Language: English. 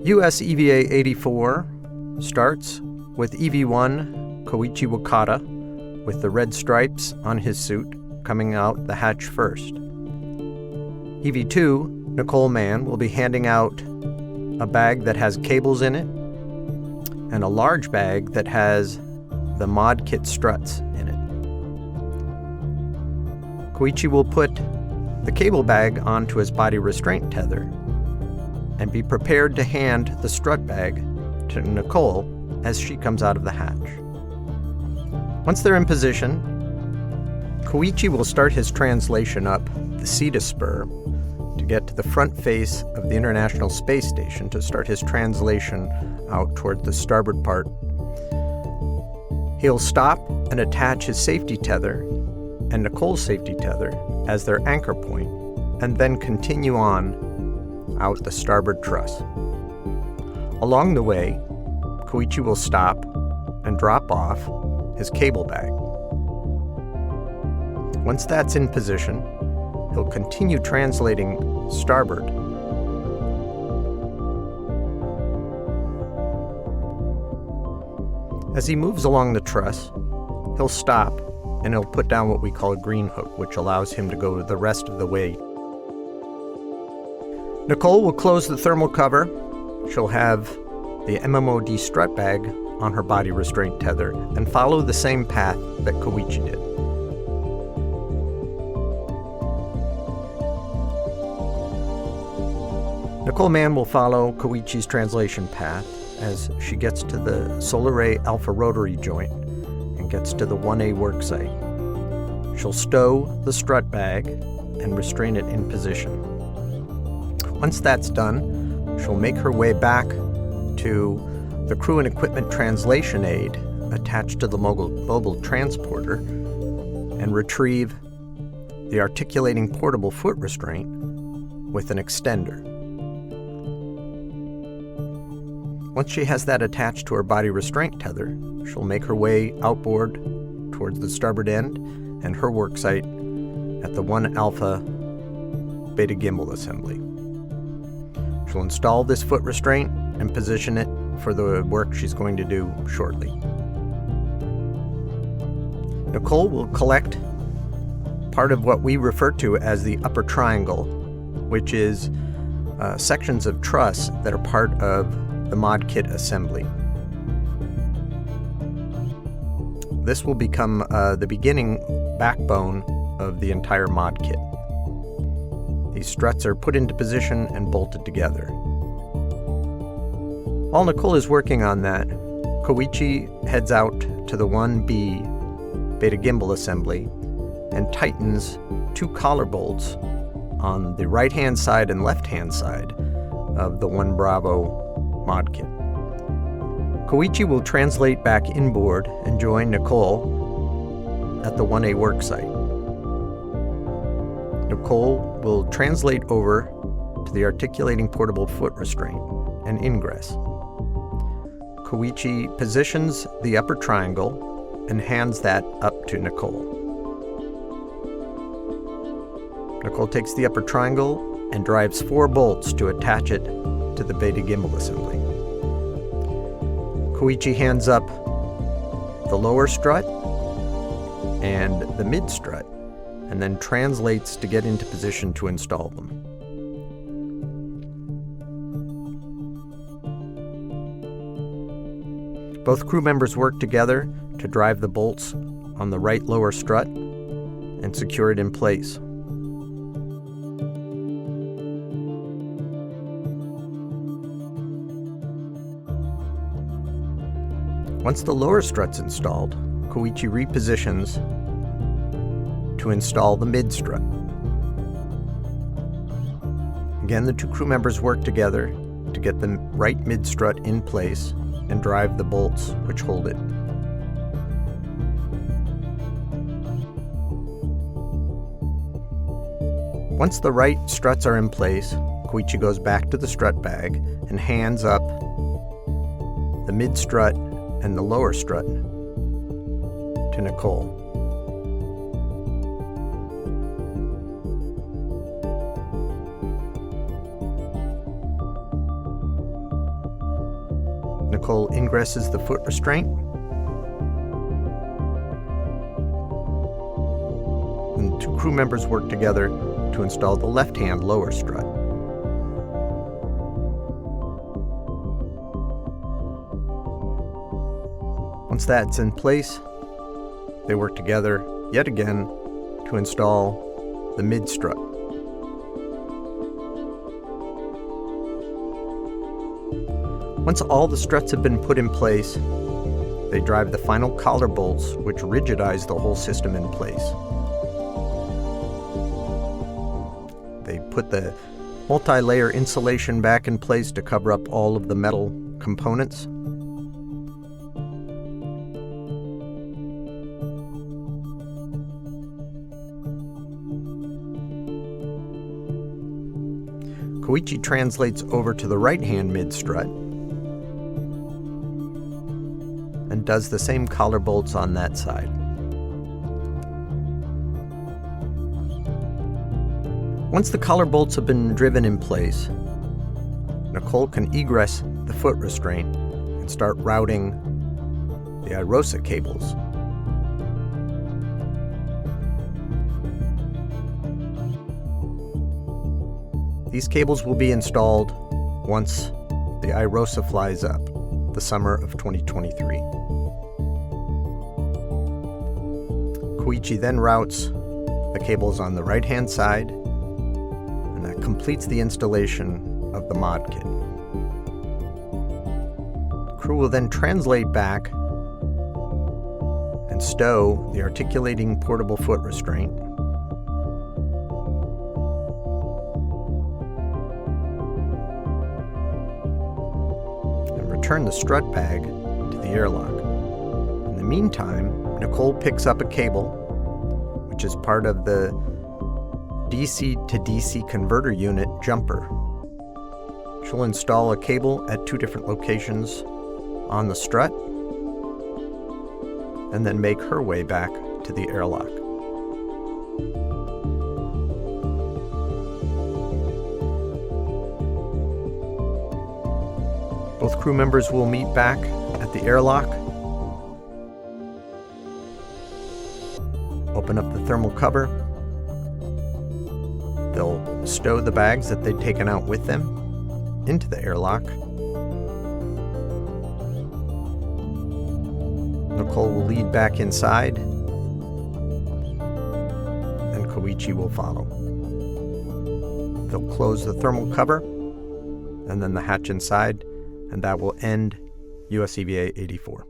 US EVA 84 starts with EV1 Koichi Wakata with the red stripes on his suit coming out the hatch first. EV2 Nicole Mann will be handing out a bag that has cables in it and a large bag that has the mod kit struts in it. Koichi will put the cable bag onto his body restraint tether and be prepared to hand the strut bag to Nicole as she comes out of the hatch. Once they're in position, Koichi will start his translation up the Cetus spur to get to the front face of the International Space Station to start his translation out toward the starboard part. He'll stop and attach his safety tether and Nicole's safety tether as their anchor point, and then continue on out the starboard truss. Along the way, Koichi will stop and drop off his cable bag. Once that's in position, he'll continue translating starboard. As he moves along the truss, he'll stop and he'll put down what we call a green hook, which allows him to go the rest of the way. Nicole will close the thermal cover. She'll have the MMOD strut bag on her body restraint tether and follow the same path that Koichi did. Nicole Mann will follow Koichi's translation path as she gets to the solar ray alpha rotary joint and gets to the 1A worksite. She'll stow the strut bag and restrain it in position. Once that's done, she'll make her way back to the crew and equipment translation aid attached to the mobile transporter and retrieve the articulating portable foot restraint with an extender. Once she has that attached to her body restraint tether, she'll make her way outboard towards the starboard end and her worksite at the 1 Alpha beta gimbal assembly. She'll install this foot restraint and position it for the work she's going to do shortly. Nicole will collect part of what we refer to as the upper triangle, which is sections of truss that are part of the mod kit assembly. This will become the beginning backbone of the entire mod kit. These struts are put into position and bolted together. While Nicole is working on that, Koichi heads out to the 1B beta gimbal assembly and tightens 2 collar bolts on the right-hand side and left-hand side of the 1 Bravo mod kit. Koichi will translate back inboard and join Nicole at the 1A worksite. Nicole will translate over to the articulating portable foot restraint and ingress. Koichi positions the upper triangle and hands that up to Nicole. Nicole takes the upper triangle and drives 4 bolts to attach it to the beta gimbal assembly. Koichi hands up the lower strut and the mid strut and then translates to get into position to install them. Both crew members work together to drive the bolts on the right lower strut and secure it in place. Once the lower strut's installed, Koichi repositions to install the mid strut. Again, the 2 crew members work together to get the right mid strut in place and drive the bolts which hold it. Once the right struts are in place, Koichi goes back to the strut bag and hands up the mid strut and the lower strut to Nicole. Nicole ingresses the foot restraint. And the two crew members work together to install the left-hand lower strut. Once that's in place, they work together yet again to install the mid strut. Once all the struts have been put in place, they drive the final collar bolts, which rigidize the whole system in place. They put the multi-layer insulation back in place to cover up all of the metal components. Koichi translates over to the right-hand mid-strut and does the same collar bolts on that side. Once the collar bolts have been driven in place, Nicole can egress the foot restraint and start routing the IROSA cables. These cables will be installed once the IROSA flies up, the summer of 2023. Koichi then routes the cables on the right-hand side, and that completes the installation of the mod kit. The crew will then translate back and stow the articulating portable foot restraint. Turn the strut bag to the airlock. In the meantime, Nicole picks up a cable, which is part of the DC to DC converter unit jumper. She'll install a cable at two different locations on the strut, and then make her way back to the airlock. Both crew members will meet back at the airlock, open up the thermal cover. They'll stow the bags that they'd taken out with them into the airlock. Nicole will lead back inside, and Koichi will follow. They'll close the thermal cover, and then the hatch inside, and that will end USEVA 84.